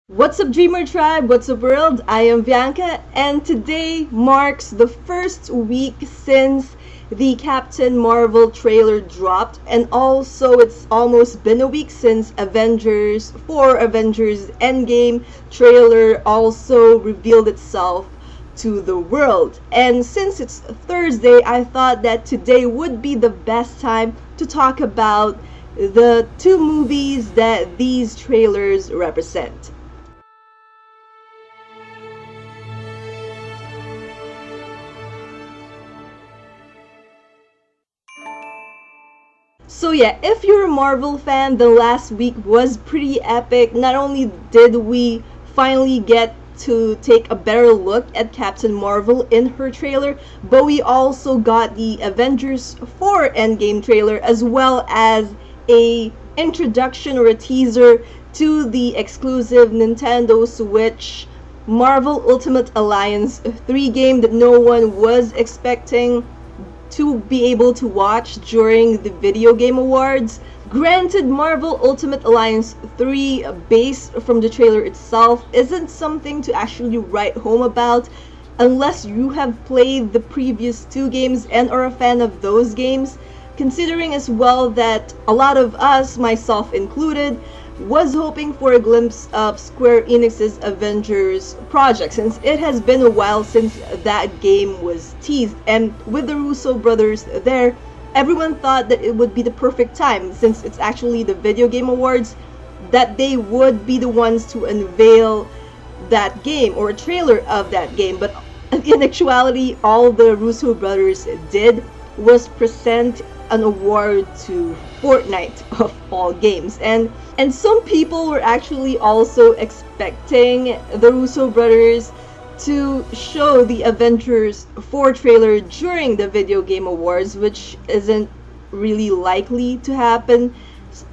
What's up, Dreamer Tribe? What's up, world? I am Bianca, and today marks the first week since the Captain Marvel trailer dropped, and also it's almost been a week since Avengers Endgame trailer also revealed itself to the world. And since it's Thursday, I thought that today would be the best time to talk about the two movies that these trailers represent. So yeah, if you're a Marvel fan, the last week was pretty epic. Not only did we finally get to take a better look at Captain Marvel in her trailer, but we also got the Avengers 4 Endgame trailer as well as a introduction or a teaser to the exclusive Nintendo Switch Marvel Ultimate Alliance 3 game that no one was expecting to be able to watch during the Video Game Awards. Granted, Marvel Ultimate Alliance 3, based from the trailer itself, isn't something to actually write home about unless you have played the previous two games and are a fan of those games, considering as well that a lot of us, myself included, was hoping for a glimpse of Square Enix's Avengers project, since it has been a while since that game was teased, and with the Russo brothers there, everyone thought that it would be the perfect time, since it's actually the Video Game Awards, that they would be the ones to unveil that game or a trailer of that game. But in actuality, all the Russo brothers did was present an award to Fortnite of all games, and some people were actually also expecting the Russo brothers to show the Avengers 4 trailer during the Video Game Awards, which isn't really likely to happen,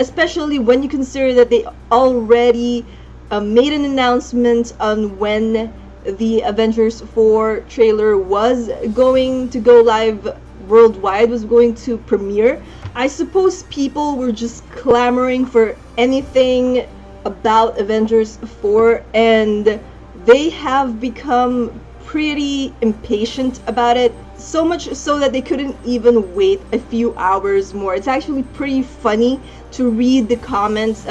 especially when you consider that they already made an announcement on when the Avengers 4 trailer was going to go live worldwide, was going to premiere. I suppose people were just clamoring for anything about Avengers 4, and they have become pretty impatient about it, so much so that they couldn't even wait a few hours more. It's actually pretty funny to read the comments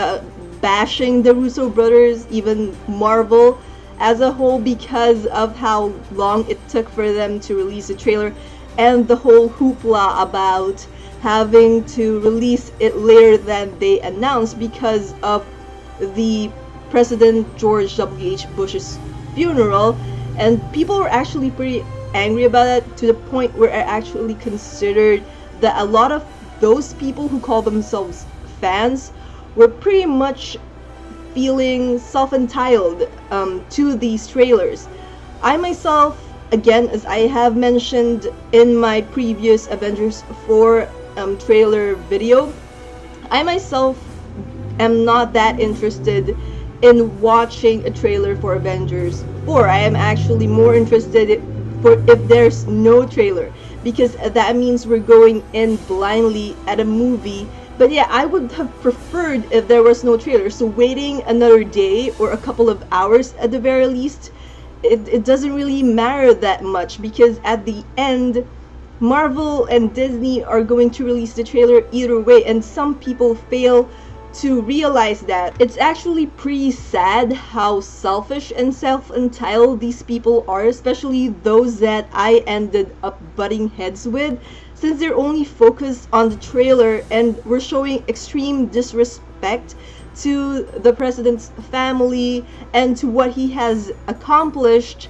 bashing the Russo brothers, even Marvel as a whole, because of how long it took for them to release the trailer and the whole hoopla about having to release it later than they announced because of the President George W.H. Bush's funeral. And people were actually pretty angry about it, to the point where I actually considered that a lot of those people who call themselves fans were pretty much feeling self-entitled to these trailers. I myself, again, as I have mentioned in my previous Avengers 4 trailer video, I myself am not that interested in watching a trailer for Avengers 4. I am actually more interested if there's no trailer, because that means we're going in blindly at a movie. But yeah, I would have preferred if there was no trailer, so waiting another day or a couple of hours at the very least, it doesn't really matter that much, because at the end, Marvel and Disney are going to release the trailer either way, and some people fail to realize that. It's actually pretty sad how selfish and self-entitled these people are, especially those that I ended up butting heads with, since they're only focused on the trailer and were showing extreme disrespect to the president's family and to what he has accomplished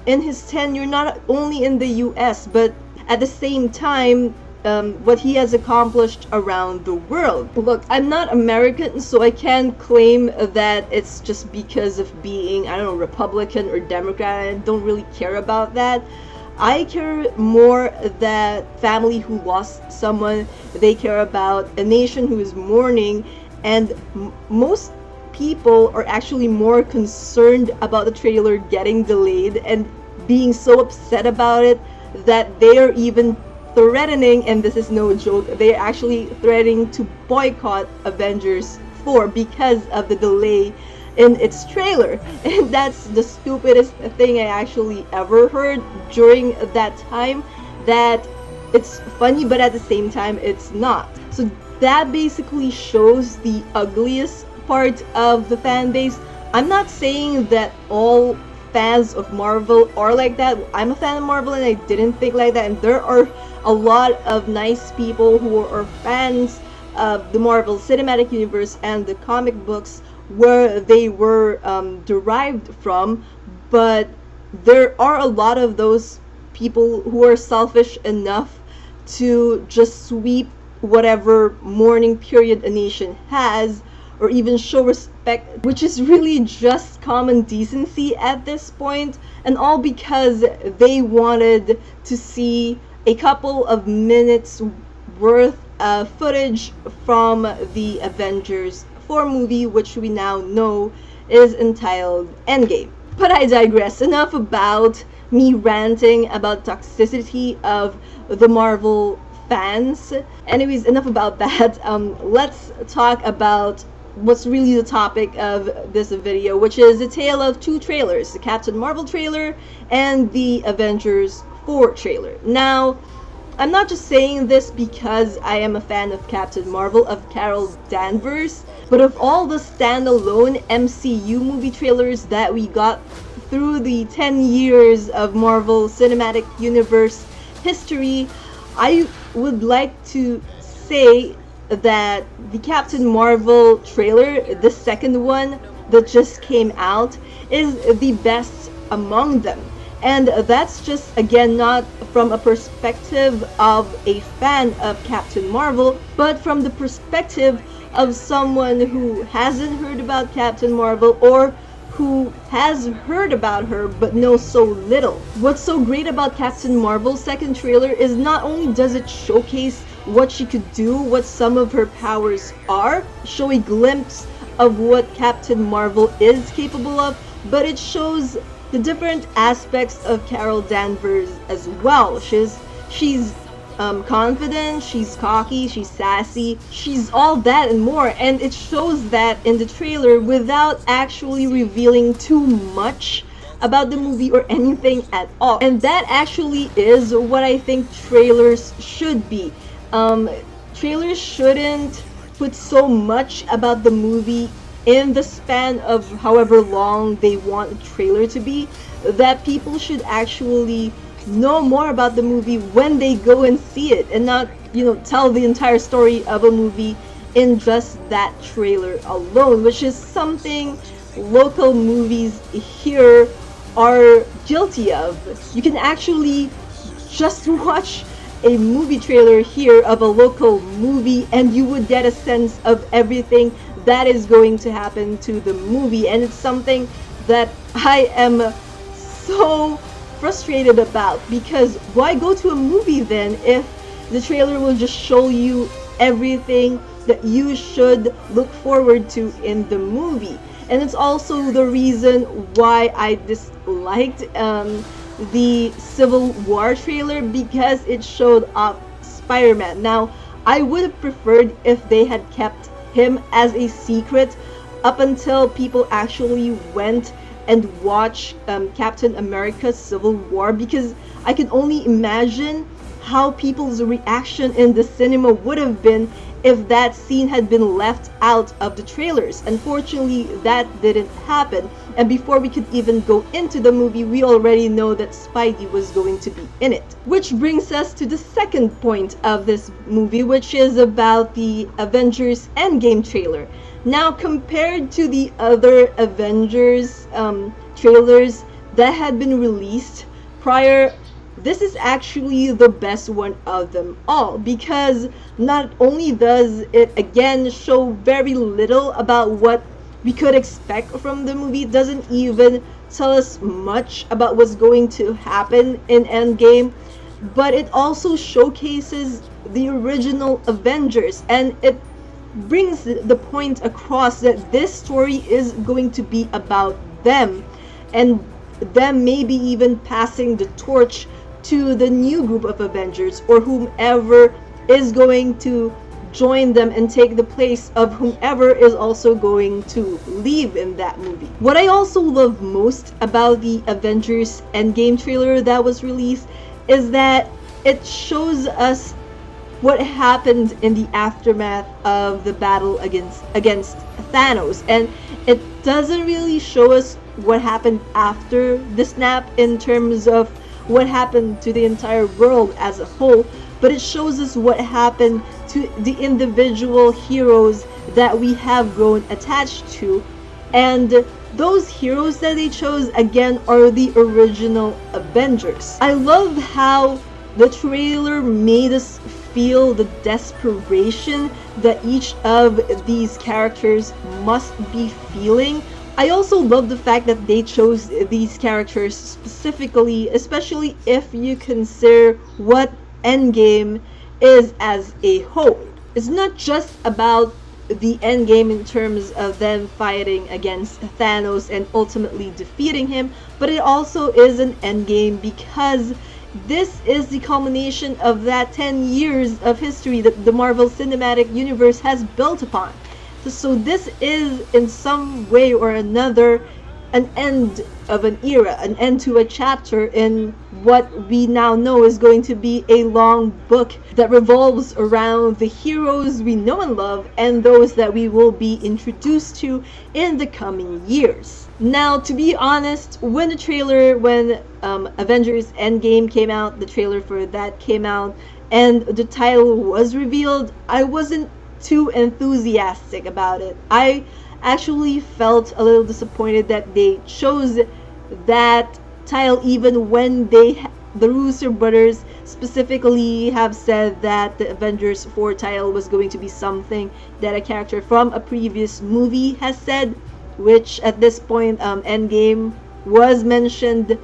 in his tenure, not only in the US, but at the same time what he has accomplished around the world. Look, I'm not American, so I can't claim that it's just because of being, I don't know, Republican or Democrat. I don't really care about that. I care more that family who lost someone, they care about a nation who is mourning, and most people are actually more concerned about the trailer getting delayed and being so upset about it that they are even threatening, and this is no joke, they are actually threatening to boycott Avengers 4 because of the delay in its trailer. And that's the stupidest thing I actually ever heard during that time, that it's funny but at the same time it's not. So that basically shows the ugliest part of the fan base. I'm not saying that all fans of Marvel are like that. I'm a fan of Marvel and I didn't think like that, and there are a lot of nice people who are fans of the Marvel Cinematic Universe and the comic books where they were derived from, but there are a lot of those people who are selfish enough to just sweep whatever mourning period a nation has, or even show respect, which is really just common decency at this point, and all because they wanted to see a couple of minutes worth of footage from the Avengers 4 movie, which we now know is entitled Endgame. But I digress. Enough about me ranting about toxicity of the Marvel fans. Anyways, enough about that. Let's talk about what's really the topic of this video, which is a tale of two trailers, the Captain Marvel trailer and the Avengers 4 trailer. Now, I'm not just saying this because I am a fan of Captain Marvel, of Carol Danvers, but of all the standalone MCU movie trailers that we got through the 10 years of Marvel Cinematic Universe history, I would like to say that the Captain Marvel trailer, the second one that just came out, is the best among them. And that's just, again, not from a perspective of a fan of Captain Marvel, but from the perspective of someone who hasn't heard about Captain Marvel, or who has heard about her but knows so little. What's so great about Captain Marvel's second trailer is not only does it showcase what she could do, what some of her powers are, show a glimpse of what Captain Marvel is capable of, but it shows the different aspects of Carol Danvers as well. She's confident, she's cocky, she's sassy, she's all that and more, and it shows that in the trailer without actually revealing too much about the movie or anything at all. And that actually is what I think trailers should be. Trailers shouldn't put so much about the movie in the span of however long they want a trailer to be, that people should actually know more about the movie when they go and see it, and not, tell the entire story of a movie in just that trailer alone, which is something local movies here are guilty of. You can actually just watch a movie trailer here of a local movie and you would get a sense of everything that is going to happen to the movie, and it's something that I am so frustrated about, because why go to a movie then if the trailer will just show you everything that you should look forward to in the movie? And it's also the reason why I disliked the Civil War trailer, because it showed off Spider-Man. Now, I would have preferred if they had kept him as a secret up until people actually went and watched Captain America Civil War, because I can only imagine how people's reaction in the cinema would have been if that scene had been left out of the trailers. Unfortunately, that didn't happen, and before we could even go into the movie, we already know that Spidey was going to be in it. Which brings us to the second point of this movie, which is about the Avengers Endgame trailer. Now, compared to the other Avengers trailers that had been released prior, this is actually the best one of them all, because not only does it again show very little about what we could expect from the movie, it doesn't even tell us much about what's going to happen in Endgame, but it also showcases the original Avengers, and it brings the point across that this story is going to be about them, and them maybe even passing the torch to the new group of Avengers, or whomever is going to join them and take the place of whomever is also going to leave in that movie. What I also love most about the Avengers Endgame trailer that was released is that it shows us what happened in the aftermath of the battle against Thanos, and it doesn't really show us what happened after the snap in terms of what happened to the entire world as a whole, but it shows us what happened to the individual heroes that we have grown attached to. And those heroes that they chose again are the original Avengers. I love how the trailer made us feel the desperation that each of these characters must be feeling. I also love the fact that they chose these characters specifically, especially if you consider what Endgame is as a whole. It's not just about the Endgame in terms of them fighting against Thanos and ultimately defeating him, but it also is an Endgame because this is the culmination of that 10 years of history that the Marvel Cinematic Universe has built upon. So this is, in some way or another, an end of an era, an end to a chapter in what we now know is going to be a long book that revolves around the heroes we know and love and those that we will be introduced to in the coming years. Now, to be honest, when Avengers Endgame came out, the trailer for that came out, and the title was revealed, I wasn't too enthusiastic about it. I actually felt a little disappointed that they chose that title even when the Russo brothers specifically have said that the Avengers 4 title was going to be something that a character from a previous movie has said, which at this point Endgame was mentioned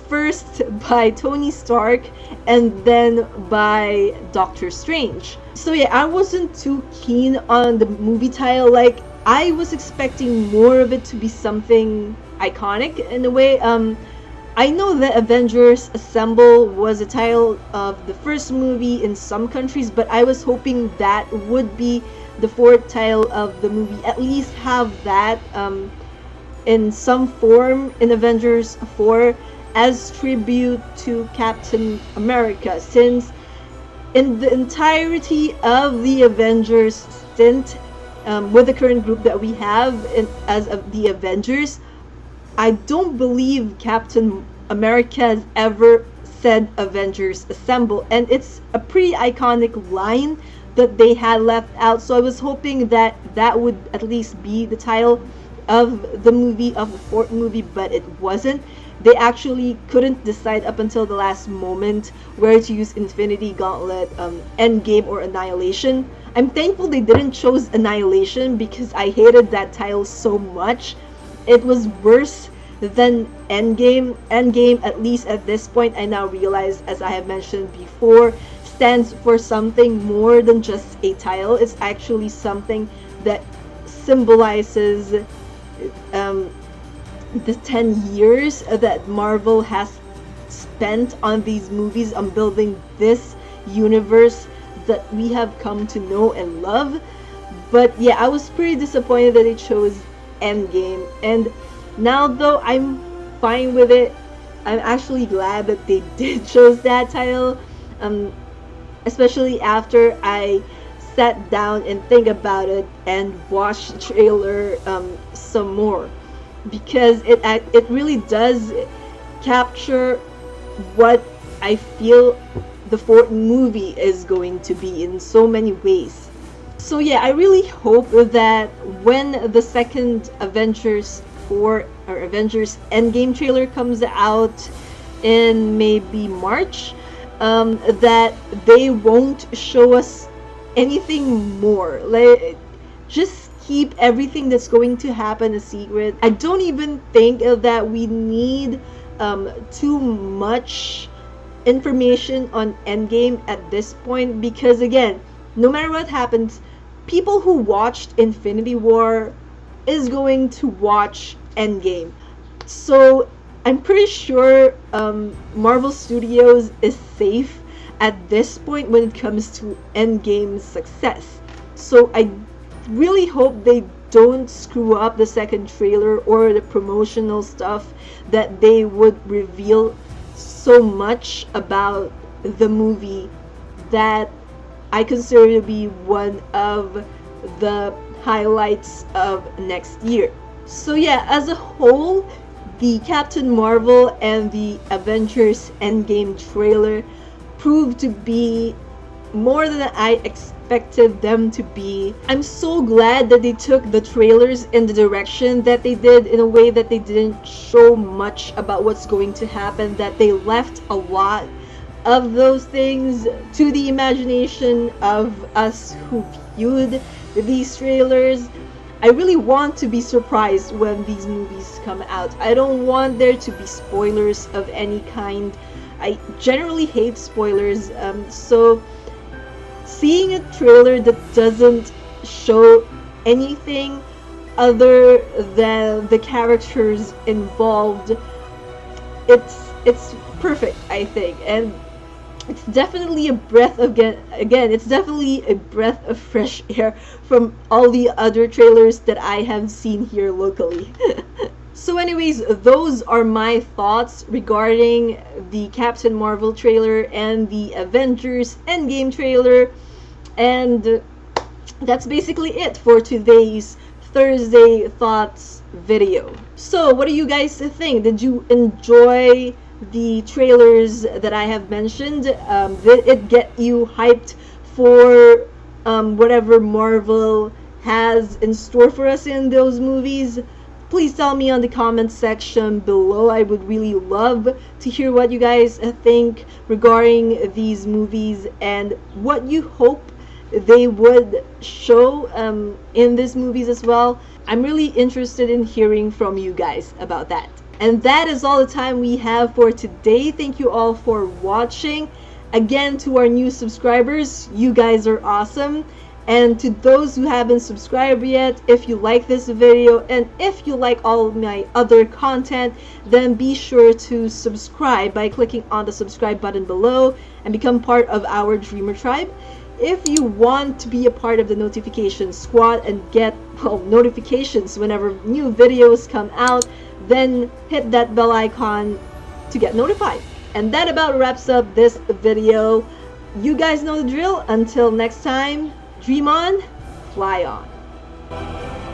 first by Tony Stark and then by Doctor Strange. So yeah, I wasn't too keen on the movie title. Like, I was expecting more of it to be something iconic in a way. I know that Avengers Assemble was a title of the first movie in some countries, but I was hoping that would be the fourth title of the movie. At least have that in some form in Avengers 4 as tribute to Captain America, since in the entirety of the Avengers stint with the current group that we have as of the Avengers, I don't believe Captain America has ever said Avengers Assemble, and it's a pretty iconic line that they had left out. So I was hoping that that would at least be the title of the movie, of the fourth movie, but it wasn't. They actually couldn't decide up until the last moment where to use Infinity Gauntlet, Endgame, or Annihilation. I'm thankful they didn't choose Annihilation because I hated that title so much. It was worse than Endgame. Endgame, at least at this point, I now realize, as I have mentioned before, stands for something more than just a title. It's actually something that symbolizes the 10 years that Marvel has spent on these movies, on building this universe that we have come to know and love. But yeah, I was pretty disappointed that they chose Endgame, and now though I'm fine with it, I'm actually glad that they did choose that title, especially after I sat down and think about it and watched the trailer some more, because it really does capture what I feel the fourth movie is going to be in so many ways. So yeah, I really hope that when the second Avengers 4 or Avengers Endgame trailer comes out in maybe March, that they won't show us anything more. Like, just keep everything that's going to happen a secret. I don't even think that we need too much information on Endgame at this point, because again, no matter what happens, people who watched Infinity War is going to watch Endgame. So I'm pretty sure Marvel Studios is safe at this point when it comes to Endgame's success. So I really hope they don't screw up the second trailer or the promotional stuff, that they would reveal so much about the movie that I consider to be one of the highlights of next year. So yeah, as a whole, the Captain Marvel and the Avengers Endgame trailer proved to be more than I expected them to be. I'm so glad that they took the trailers in the direction that they did, in a way that they didn't show much about what's going to happen, that they left a lot of those things to the imagination of us who viewed these trailers. I really want to be surprised when these movies come out. I don't want there to be spoilers of any kind. I generally hate spoilers, so seeing a trailer that doesn't show anything other than the characters involved, it's perfect, I think. And it's definitely a breath of it's definitely a breath of fresh air from all the other trailers that I have seen here locally. So anyways, those are my thoughts regarding the Captain Marvel trailer and the Avengers Endgame trailer. And that's basically it for today's Thursday Thoughts video. So what do you guys think? Did you enjoy the trailers that I have mentioned? Did it get you hyped for whatever Marvel has in store for us in those movies? Please tell me on the comment section below. I would really love to hear what you guys think regarding these movies and what you hope they would show in these movies as well. I'm really interested in hearing from you guys about that. And that is all the time we have for today. Thank you all for watching. Again, to our new subscribers, you guys are awesome. And to those who haven't subscribed yet, if you like this video and if you like all of my other content, then be sure to subscribe by clicking on the subscribe button below and become part of our Dreamer Tribe. If you want to be a part of the notification squad and get notifications whenever new videos come out, then hit that bell icon to get notified. And that about wraps up this video. You guys know the drill. Until next time, dream on, fly on.